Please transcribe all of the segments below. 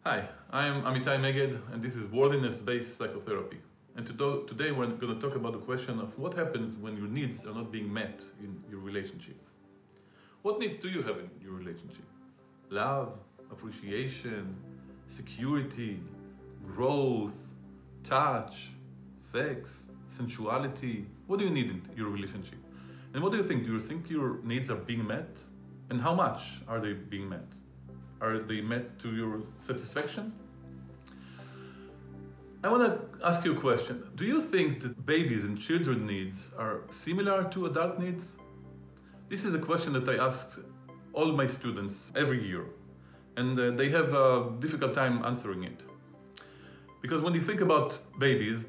Hi, I'm Amety, and this is worthiness-based psychotherapy. And today we're going to talk about the question of what happens when your needs are not being met in your relationship. What needs do you have in your relationship? Love, appreciation, security, growth, touch, sex, sensuality. What do you need in your relationship? And what do you think? Do you think your needs are being met? And how much are they being met? Are they met to your satisfaction? I want to ask you a question. Do you think that babies and children needs are similar to adult needs? This is a question that I ask all my students every year, and they have a difficult time answering it. Because when you think about babies,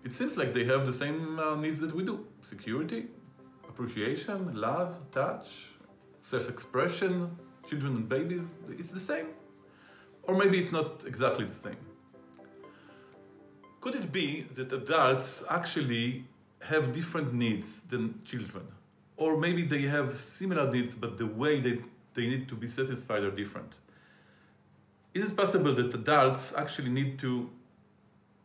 it seems like they have the same needs that we do. Security, appreciation, love, touch, self-expression. Children and babies, it's the same. Or maybe it's not exactly the same. Could it be that adults actually have different needs than children? Or maybe they have similar needs, but the way they need to be satisfied are different? Is it possible that adults actually need to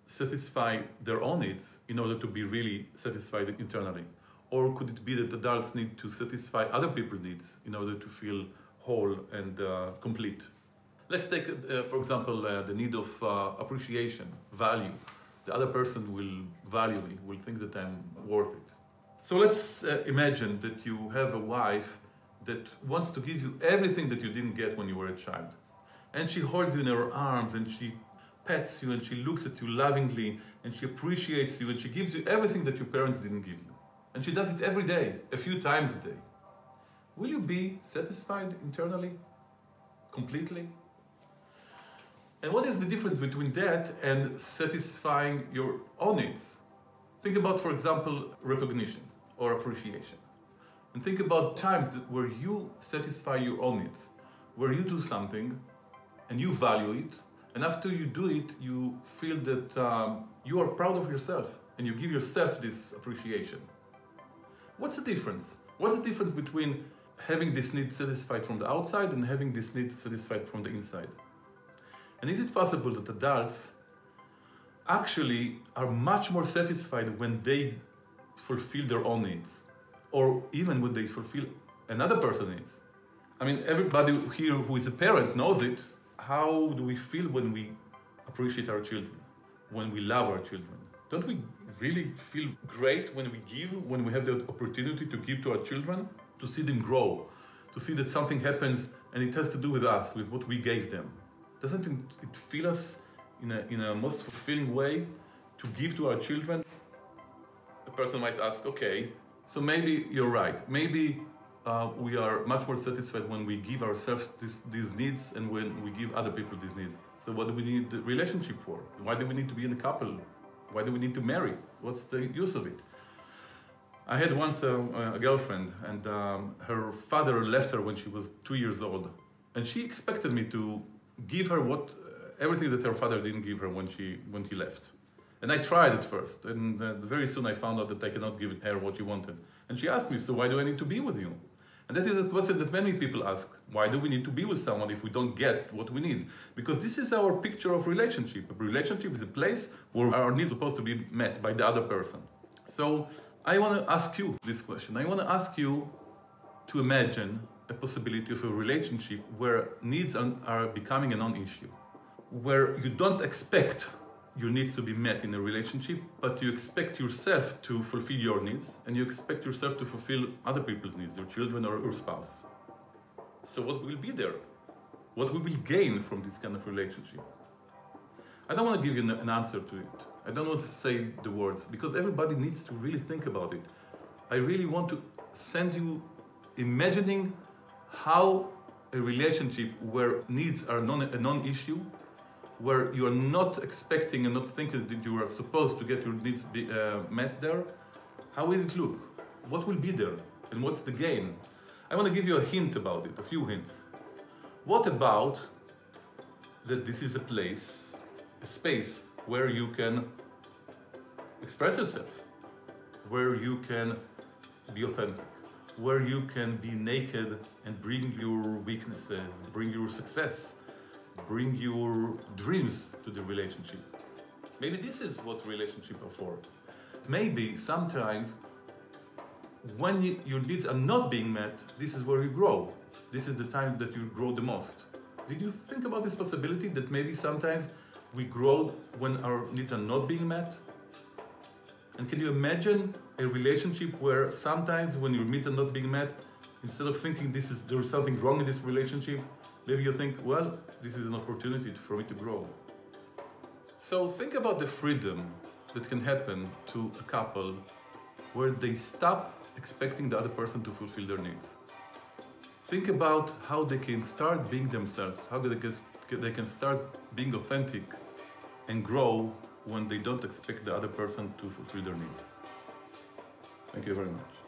satisfy their own needs in order to be really satisfied internally? Or could it be that adults need to satisfy other people's needs in order to feel whole and complete? Let's take, for example, the need of appreciation, value. The other person will value me, will think that I'm worth it. So let's imagine that you have a wife that wants to give you everything that you didn't get when you were a child. And she holds you in her arms, and she pets you, and she looks at you lovingly, and she appreciates you, and she gives you everything that your parents didn't give you. And she does it every day, a few times a day. Will you be satisfied internally, completely? And what is the difference between that and satisfying your own needs? Think about, for example, recognition or appreciation. And think about times where you satisfy your own needs, where you do something and you value it, and after you do it, you feel that you are proud of yourself and you give yourself this appreciation. What's the difference? What's the difference between having this need satisfied from the outside and having this need satisfied from the inside? And is it possible that adults actually are much more satisfied when they fulfill their own needs, or even when they fulfill another person's needs? I mean, everybody here who is a parent knows it. How do we feel when we appreciate our children, when we love our children? Don't we really feel great when we have the opportunity to give to our children? To see them grow, to see that something happens and it has to do with us, with what we gave them. Doesn't it fill us in a most fulfilling way to give to our children? A person might ask, okay, so maybe you're right. Maybe we are much more satisfied when we give ourselves these needs and when we give other people these needs. So what do we need the relationship for? Why do we need to be in a couple? Why do we need to marry? What's the use of it? I had once a girlfriend, and her father left her when she was 2 years old, and she expected me to give her everything that her father didn't give her when he left. And I tried at first, and very soon I found out that I cannot give her what she wanted. And she asked me, so why do I need to be with you? And that is a question that many people ask. Why do we need to be with someone if we don't get what we need? Because this is our picture of relationship. A relationship is a place where our needs are supposed to be met by the other person. So I want to ask you this question. I want to ask you to imagine a possibility of a relationship where needs are becoming a non-issue, where you don't expect your needs to be met in a relationship, but you expect yourself to fulfill your needs, and you expect yourself to fulfill other people's needs, your children or your spouse. So what will be there? What we will gain from this kind of relationship? I don't want to give you an answer to it. I don't want to say the words, because everybody needs to really think about it. I really want to send you imagining how a relationship where needs are a non-issue, where you are not expecting and not thinking that you are supposed to get your needs met there, how will it look? What will be there? And what's the gain? I want to give you a hint about it, a few hints. What about that this is a place, a space where you can express yourself, where you can be authentic, where you can be naked and bring your weaknesses, bring your success, bring your dreams to the relationship. Maybe this is what relationships are for. Maybe sometimes when your needs are not being met, this is where you grow. This is the time that you grow the most. Did you think about this possibility that maybe sometimes we grow when our needs are not being met? And can you imagine a relationship where sometimes when your needs are not being met, instead of thinking there is something wrong in this relationship, maybe you think, well, this is an opportunity for me to grow. So think about the freedom that can happen to a couple where they stop expecting the other person to fulfill their needs. Think about how they can start being themselves, how they can start being authentic and grow when they don't expect the other person to fulfill their needs. Thank you very much.